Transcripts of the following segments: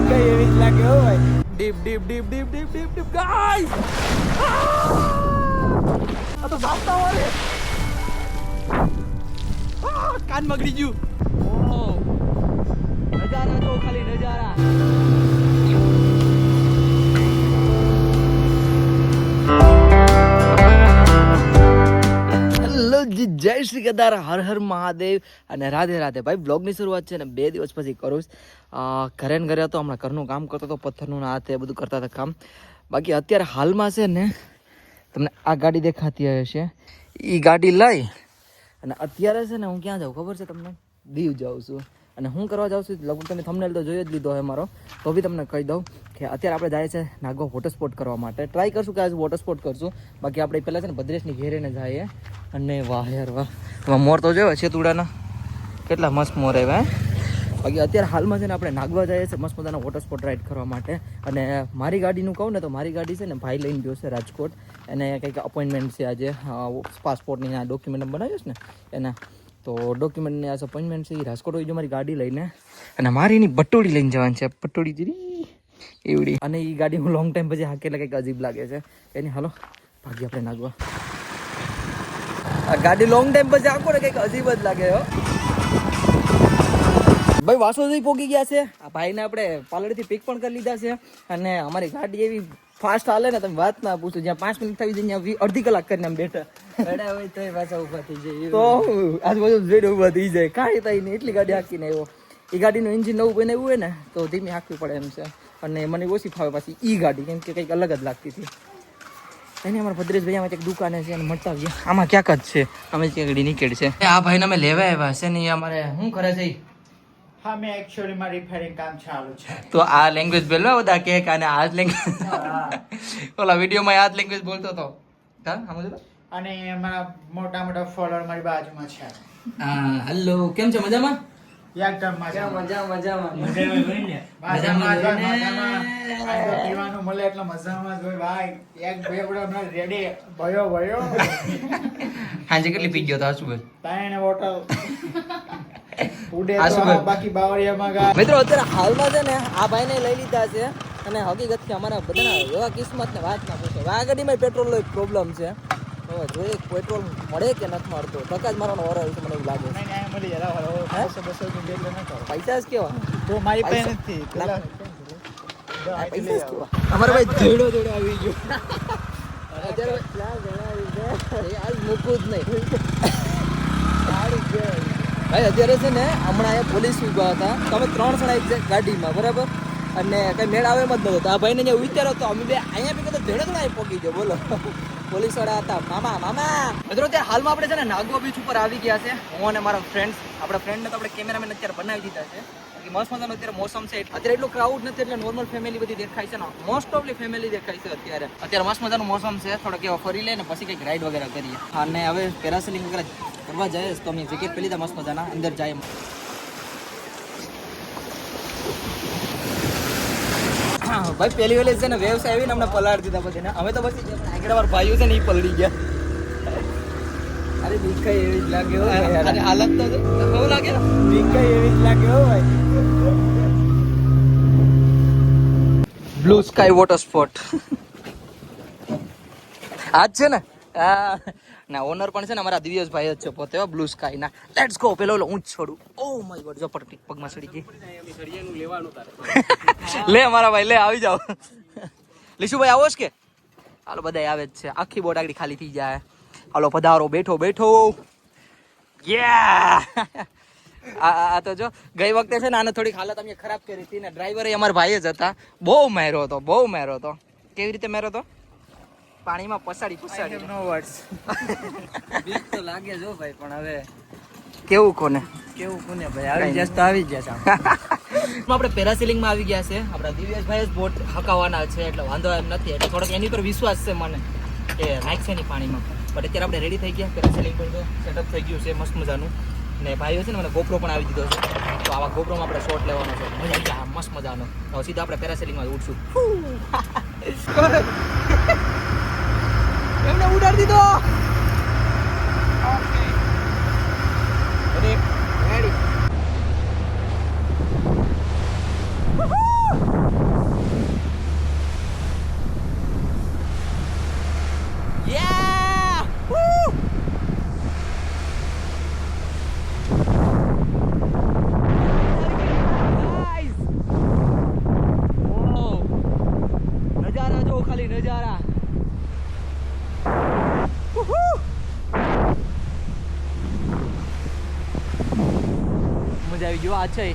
કઈ એવી જ લાગે હો ભાઈ. Deep deep deep deep deep deep deep guys. આ તો બાપતા વાળે. કાન મગડી ગયું. ઓ નજારા તો ખાલી નજારા. હેલો જી, જય શ્રી કેદાર, હર હર મહાદેવ અને રાધે રાધે. ભાઈ બ્લોગની શરૂઆત છે ને 2 દિવસ પછી કરું. ઘરે ને ઘરે હતો, હમણાં ઘરનું કામ કરતો હતો, પથ્થરનું આ તે બધું કરતા હતા કામ. બાકી અત્યારે હાલમાં છે ને તમને આ ગાડી દેખાતી હશે, એ ગાડી લઈ અને અત્યારે છે ને હું ક્યાં જાઉં ખબર છે તમને? દીવ જાઉં છું. અને હું કરવા જાઉં છું લગભગ તમે થંબનેલ તો જોઈ જ લીધો હોય મારો, તો બી તમને કહી દઉં કે અત્યારે આપણે જાય છે નાગવા વોટર સ્પોર્ટ કરવા માટે. ટ્રાય કરશું કે આજે વોટર સ્પોર્ટ કરશું. બાકી આપણે પહેલાં છે ને ભદ્રેશની ઘેરીને જઈએ. અને વાહ યાર વાહ, મોર તો જોયો છે તુડાના, કેટલા મસ્ત મોર આવ્યા. બાકી અત્યારે હાલમાં છે ને આપણે નાગવા જઈએ છીએ મસ્ત મજાના વોટર સ્પોર્ટ રાઇડ કરવા માટે. અને મારી ગાડીનું કહું ને તો મારી ગાડી છે ને ભાઈ લઈને ગયો છે રાજકોટ. એને કંઈક અપોઇન્ટમેન્ટ છે આજે, પાસપોર્ટની આ ડોક્યુમેન્ટ બનાવ્યો છે ને એના, તો ડોક્યુમેન્ટની આ અપોઇન્ટમેન્ટ છે. એ રાજકોટ હોય જો મારી ગાડી લઈને, અને મારી એની બટોડી લઈને જવાની છે, પટોડી જેવી એવડી. અને એ ગાડી હું લોંગ ટાઈમ પછી હાકે એટલે કંઈક અજીબ લાગે છે એની. હાલો ભાગી આપણે નાગવા. આ ગાડી લોંગ ટાઈમ પછી આખો ને કંઈક અજીબ જ લાગે હો ભાઈ. વાસોદી પોગી ગયા છે આ ભાઈને, આપણે પાલડીથી પિક પણ કરી લીધા છે. અને અમારી ગાડી એવી ફાસ્ટ હાલે ને તમે વાત ના પૂછો. જ્યાં 5 મિનિટ થઈ જાય ત્યાં અડધી કલાક કરીને આમ બેઠા હોય તો પાછા ઉભા થઈ જાય, તો આજુબાજુ જોઈને ઉભા થઈ જાય. કાંઈ થાય નહીં, એટલી ગાડી હાંકીને આવ્યો. એ ગાડીનું એન્જિન નવું બનાવ્યું હોય ને તો ધીમી હાંકવી પડે એમ છે. અને મને ઓછી ફાવે પાછી ઈ ગાડી, કેમ કે કંઈક અલગ જ લાગતી હતી. એને અમારા ભદ્રેશભાઈ આમાં એક દુકાને છે અને મળતા ગયા. આમાં ક્યાંક જ છે, અમે ત્યાં ગાડી નીકળી છે. આ ભાઈને અમે લેવા આવ્યા છે ને, અમારે શું કરે છે? હા, મેં એક્ચ્યુઅલી માં રિપેરિંગ કામ ચાલુ છે. તો આ લેંગ્વેજ બોલવા બધા કે અને આ જ લેંગ્વેજ ઓલા વિડીયોમાં આ જ લેંગ્વેજ બોલતો હતો. હા સમજો. અને મારા મોટા મોટા ફોલોઅર મારી બાજુમાં છે. હા હેલો, કેમ છે? મજામાં? એકદમ મજામાં. પીવાનું મળે એટલે મજામાં જ હોય ભાઈ. એક બેવડો ન રેડી ભયો હાજી કેટલી પી ગયો તો શું બોલ? તાઈને બોટલ ઉડે આ શું તો બોલ? બાકી બાવળિયામાં ગા. મિત્રો અત્યારે હાલમાં છે ને આ ભાઈને લઈ લીધા છે. અને હકીકતથી અમારા બધાના એવા કિસ્મત ને વાત ના પૂછો. આ ગાડીમાં પેટ્રોલનો એક પ્રોબ્લેમ છે. તો જોઈએ પેટ્રોલ મળે કે નથી મળતો. ટકા જ મારવાનો ઓર આવ્યો છે મને એવું લાગે છે. નહીં, નહીં, મળી જાય. લાવો, 200 રૂપિયા એટલે ન કરો. પૈસા જ કેવા તો મારી પાસે પૈસા. નથી. પૈસા જ કેવા. અમારો ભાઈ ધોડો આવી ગયો. અત્યારે આજ મૂકવું જ નહીં ભાઈ. અત્યારે છે ને હમણાં અહીંયા પોલીસ ઉભા હતા, તો અમે 3 જણા એક ગાડીમાં, બરાબર. અને કઈ મેળ આવે એમ જ નતો. તો આ ભાઈને અહીંયા વિચારો તો અમે બે અહીંયા બી કદાચ ધેડે ધડા પહોંચી ગયો. બોલો, પોલીસ વાળા હતા. મામા મિત્રો અત્યારે હાલમાં આપણે છે ને નાગવા બીચ ઉપર આવી ગયા છે. હું અને મારા ફ્રેન્ડ્સ, આપણા ફ્રેન્ડને તો આપણે કેમેરામેન અત્યારે બનાવી દીધા છે. મસ્ત મજાનો અત્યારે મોસમ છે. અત્યારે એટલું ક્રાઉડ નથી એટલે નોર્મલ ફેમિલી બધી દેખાય છે ને, મોસ્ટ ઓફલી ફેમિલી દેખાય છે અત્યારે મસ્ત મજાનું મોસમ છે. થોડોક એવો ફરી લે ને પછી કંઈક રાઈડ વગેરે કરીએ. અને હવે પેરાસેલિંગ વગેરે કરવા જાય તો અમે જેકેટ પહેરી લીધા મસ્ત મજાના, અંદર જાય. ભાઈ પહેલી વેલે છે ને વ્યવસાય આવીને અમને પલાળ દીધા બધાને. અમે તો પછી આગળ અમારા ભાઈઓ છે ને એ પલળી ગયા. અરે દીખાય એવી જ લાગે હો યાર. અરે હાલત તો કેવું લાગે ને, દીખાય એવી જ લાગે હો ભાઈ. બ્લુ સ્કાય વોટર સ્પોર્ટ આજ છે ને. ના ઓનર પણ છે ને અમારા દિવ્યેશભાઈ જ છે પોતે, બ્લુ સ્કાય ના. Let's go. પેલો ઊંચ છોડું. ઓ માય ગોડ, જો પગમાં સડી ગઈ. લે મારા ભાઈ લે, આવી જાઓ. લીશુભાઈ આવો છે કે? હાલો બધા આવે જ છે. આખી બોટ આગળ ખાલી થઈ જાય. હાલો પધારો, બેઠો. આ તો જો ગઈ વખતે છે ને આને થોડીક હાલત અમે ખરાબ કરી હતી ને. ડ્રાઈવર અમારા ભાઈ જ હતા. બહુ માર્યો હતો. કેવી રીતે માર્યો હતો? પાણીમાં પસાડી નો વર્ડ્સ. બીક તો લાગે જો ભાઈ, પણ હવે કેવું કોને ભાઈ, આવી જશે તો આવી જશે. આપણે પેરાસેલિંગમાં આવી ગયા છે. આપણા દિવ્યેશભાઈ જ બોટ હકાવવાના છે એટલે વાંધો એમ નથી. એટલે થોડોક એની પર વિશ્વાસ છે મને કે નાખશે નહીં પાણીમાં. બટ અત્યારે આપણે રેડી થઈ ગયા. પેરાસેલિંગ પણ જો સેટઅપ થઈ ગયું છે મસ્ત મજાનું. ને ભાઈઓ છે ને મને ગોપ્રો પણ આવી દીધો છે. તો આવા ગોપ્રોમાં આપણે શોટ લેવાનો છે. મજા આવી જાય મસ્ત મજાનો. તો સીધા આપણે પેરાસેલિંગમાં ઉઠશું. એમને ઉડાડી દીધો. રેડી. ગયો આ છે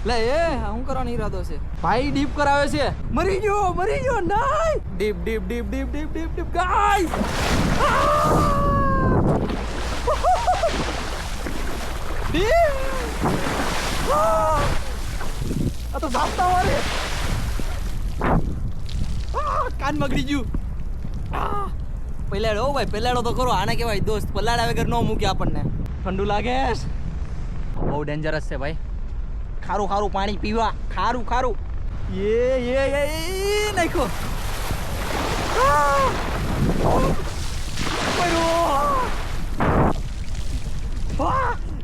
લે એ શું કરવાનો ઈરાદો છે ભાઈ ડીપ કરાવે છે મરી ગયો નહીં deep deep deep deep deep deep deep guys આ તો જાપતા વારે કાન બગડી ગયું પેલાડો ભાઈ પેલાડો તો કરો આને કહેવાય દોસ્ત પલાડા વગર ન મૂકે આપણને ઠંડુ લાગે બહુ ડેન્જરસ છે ભાઈ ખારું ખારું પાણી પીવા ખારું ખારું એ નાખો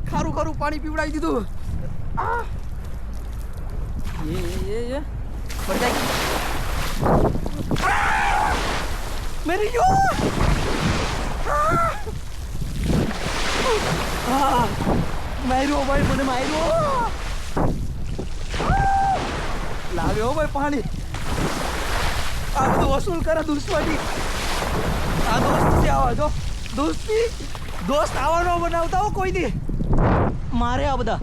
ખારું ખારું પાણી પીવડાવી દીધું મેરી ગયો માર્યો ભાઈ મને માર્યો લાવ્યો ભાઈ પાણી આ બધું વસૂલ કરે દુશ્મની આ દોસ્ત છે આવા જો દોસ્તી દોસ્ત આવવાનો બનાવતા હો કોઈ દી મારે આ બધા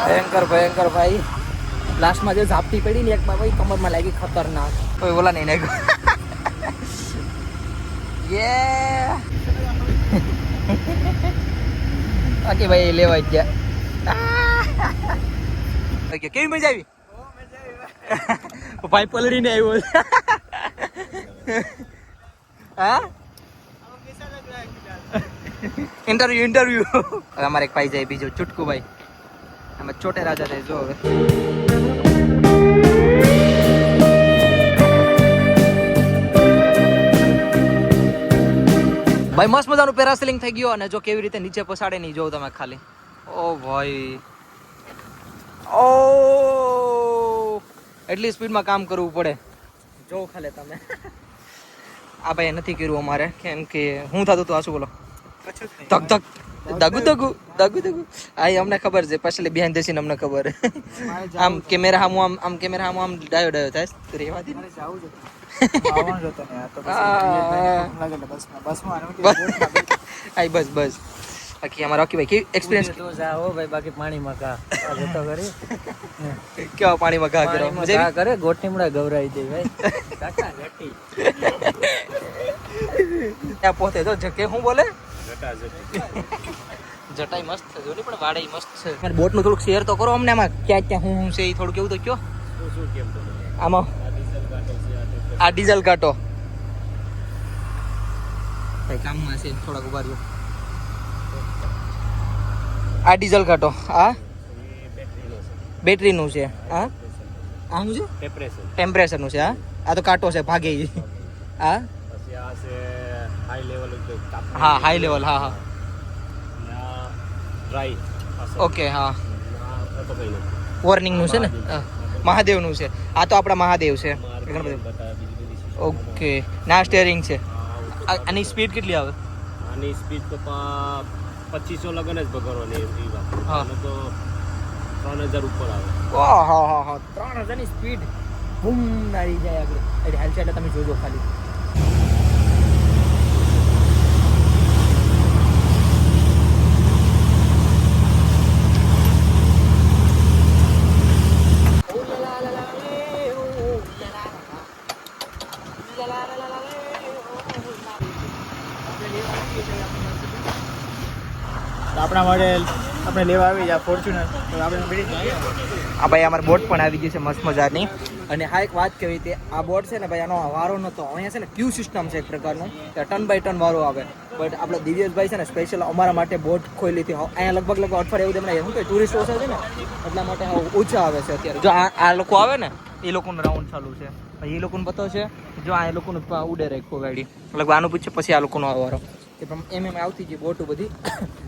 ભયંકર ભયંકર ભાઈ લાસ્ટમાં જે ઝાપટી પડી ને એકમાં ભાઈ કમરમાં લાગી ખતરનાક કોઈ ઓલા નહીં નાખ્યો બાકી ભાઈ લેવાય ગયા કેવી મજા આવી ભાઈ પલળીને આવ્યો હા ઇન્ટરવ્યુ હવે અમારે એક ભાઈ જાય બીજો ચુટકુ ભાઈ આમાં છોટે રાજા થાય જો હવે ભાઈ મસ્ત મજાનું પેરાસેલિંગ થઈ ગયો અને જો કેવી રીતે નીચે પસાડે નહીં જોઉં તમે ખાલી ઓ ભાઈ ઓ એટલી સ્પીડમાં કામ કરવું પડે જો ખાલી તમે આ ભાઈ નથી કર્યું અમારે કેમ કે હું થતું હતું આ શું બોલો ધક ધક દગુ દગુ દગુ દગુ આ અમને ખબર છે પછી બિહાઇન્ડ ધ સીન અમને ખબર આમ કેમેરા હામું આમ કેમેરા હામું આમ ડાયો ડાયો થાય તો રેવા દે આઈ બસ બસ બાકી અમારા ઓકે ભાઈ કેવી એક્સપિરિયન્સ તો જાઓ ભાઈ બાકી પાણીમાં ઘા જતો કરી કેવા પાણીમાં ઘા કરો મજા કરે ગોઠીમડા ગવરાઈ દે ભાઈ કાકા ગટી ત્યાં પહોંચે તો જકે હું બોલે જટાઈ મસ્ત છે જોની પણ વાડે મસ્ત છે યાર બોટ નું થોડુંક શેર તો કરો અમને આમાં ક્યાં ક્યાં હું છે એ થોડું કેવું તો કયો શું કેમ તો આમાં આ ડીઝલ કાટો ભાઈ કામમાં છે થોડાક ઉભા રહ્યો આ ડીઝલ કાટો આ બેટરીનું છે હા આ શું છે ટેમ્પરેચરનું છે આ તો કાટો છે ભાગે આ હા હાઈ લેવલ હા હા ઓકે હા વોર્નિંગનું છે ને મહાદેવનું છે આ તો આપણા મહાદેવ છે ઓકે ના સ્ટેરિંગ છે આની સ્પીડ કેટલી આવે આની સ્પીડ તો 2500 લગન જ ભરવાની એ વાત હા તો 3000 ઉપર આવે ઓહ હા હા હા 3000 ની સ્પીડ બૂમ નારી જાય આગળ એટલે હાલ છે એટલે તમે જોજો ખાલી આપણા માટે આપણે લેવા આવી જાય ફોર્ચ્યુનર તો આપણે આ ભાઈ અમારી બોટ પણ આવી ગઈ છે મસ્ત મજાની અને હા એક વાત કહેવી હતી આ બોટ છે ને ભાઈ આનો વારો નહોતો અહીંયા છે ને ક્યુ સિસ્ટમ છે એક પ્રકારનું ટન બાય ટન વારો આવે બટ આપણે દિવ્યેશભાઈ છે ને સ્પેશિયલ અમારા માટે બોટ ખોલી હતી અહીંયા લગભગ અઠવાડિયે એવું તમને શું કે ટુરિસ્ટ ઓછા છે ને એટલા માટે ઓછા આવે છે અત્યારે જો આ લોકો આવે ને એ લોકોનો રાઉન્ડ ચાલુ છે એ લોકોને પતો છે જો આ એ લોકોનું ઉડે રાખ્યો ગાડી લગભગ આનું પૂછે પછી આ લોકોનો આવવાનો એ પણ એમ આવતી ગઈ બોટું બધી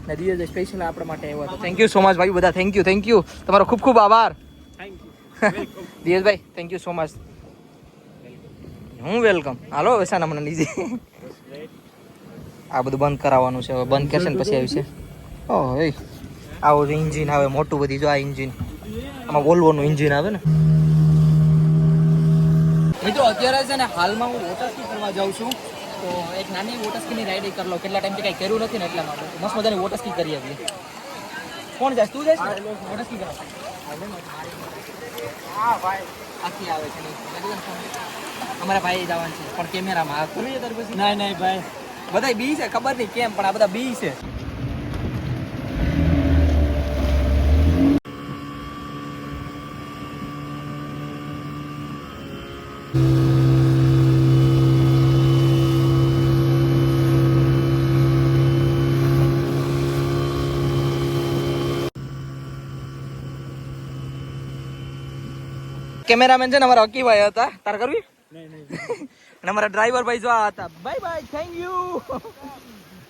ને દિવ્ય સ્પેશિયલ આપણા માટે આવ્યો હતો થેન્ક યુ સો મચ ભાઈ બધા થેન્ક યુ તમારો ખૂબ ખૂબ આભાર દિયેશભાઈ થેન્ક યુ સો મચ હું વેલકમ હાલો વેસાના મને નીચે આ બધું બંધ કરાવવાનું છે હવે બંધ કરશે ને પછી આવ્યું છે ઓહ એ આવું ઇન્જિન આવે મોટું બધી જો આ ઇન્જિન આમાં વોલ્વોનું ઇન્જિન આવે ને મિત્રો અત્યારે છે ને હાલમાં હું વોટર સ્કી કરવા જાઉં છું તો એક નાની વોટર સ્કીની રાઈડ કરી લો કેટલા ટાઈમથી કાંઈ કર્યું નથી ને એટલા માટે મસ્ત મજાની વોટર સ્કી કરી આવીએ કોણ જાય તું જાય વોટર સ્કી કરવા હા ભાઈ આખી આવે છે અમારા ભાઈ જવાનું છે પણ કેમેરામાં કરવી તાર પછી નહીં ભાઈ બધા બી છે ખબર નહીં કેમ પણ આ બધા બી છે કેમેરામેન છે ને અમારા અકીભાઈ હતા તાર કરવી અને અમારા ડ્રાઈવર ભાઈ જો હતા બાય થેન્ક યુ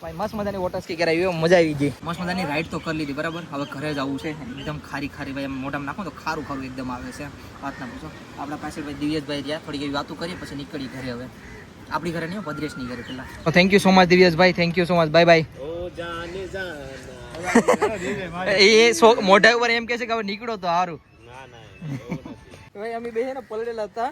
ભાઈ મસ્ત મજાની વોટર સ્કી કરાવી મજા આવી ગઈ મસ્ત મજાની રાઈડ તો કરી લીધી બરાબર હવે ઘરે જવું છે એકદમ ખારી ભાઈ એમ મોઢામાં નાખો તો ખારું એકદમ આવે છે વાત ના પૂછો આપણા પાસે ભાઈ દિવ્યેશભાઈ રહ્યા થોડી એવી વાતો કરીએ પછી નીકળી ઘરે હવે આપણી ઘરે નહીં ભદ્રેશની ઘરે પેલા તો thank you so much Divyeshbhai thank you so much bye એ મોઢા ઉપર એમ કે છે કે હવે નીકળો તો સારું ભાઈ અમે બે ને પલળેલા હતા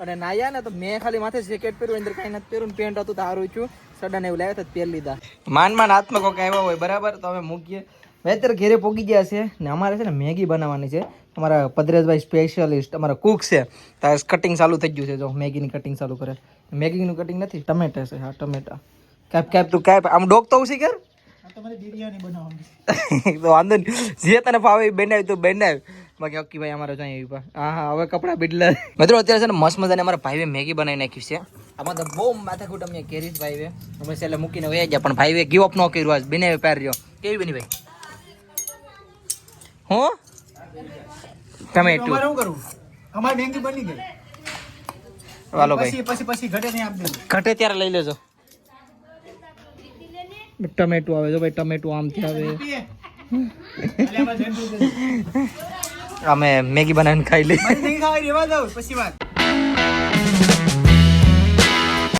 અને નાયા ને તો મેં ખાલી માથે જેકેટ પહેર્યું અંદર કાંઈ નથી પહેર્યું પેન્ટ હતું તો સારું છું સડન એવું લાવ્યા પહેરી લીધા માન હાથમાં કોઈક આવ્યા હોય બરાબર તો અમે મૂકીએ ભાઈ અત્યારે ઘરે પોગી ગયા છે ને અમારે છે ને મેગી બનાવવાની છે અમારા પદ્રેશભાઈ સ્પેશિયલિસ્ટ અમારા કુક છે તો કટિંગ ચાલુ થઈ ગયું છે જો મેગીની કટિંગ ચાલુ કરે મેગીનું કટિંગ નથી ટમેટા છે હા ટમેટા કાપ તું કાપ આમ ડોક તો ઉસી કર તમારે બિરયાની બનાવવાની તો વાંધો નહીં જે તને ભાવે બનાવી તું બનાવ બાકી અક્કી ભાઈ અમારે જાય હા હવે કપડા બદલા મિત્રો અત્યારે છે ને મસ્ત મજાને અમારા ભાઈએ મેગી બનાવી નાખ્યું છે આમાં તો બહુ માથાકૂટ અમને કેરી ભાઈ અમે છેલ્લે મૂકીને વહી ગયા પણ ભાઈ ગીવ અપ ન કર્યું આજ બને પહેર રહ્યો કેવી બની ભાઈ હું ટમેટું શું કરું અમારી મેંગી બની ગઈ વાલો ભાઈ પછી ઘટે નહીં આપ દેજો ઘટે ત્યારે લઈ લેજો ટમેટું આવે જો ભાઈ ટમેટું આમથી આવે અમે મેગી બનાવીને ખાઈ લઈએ પછી વાત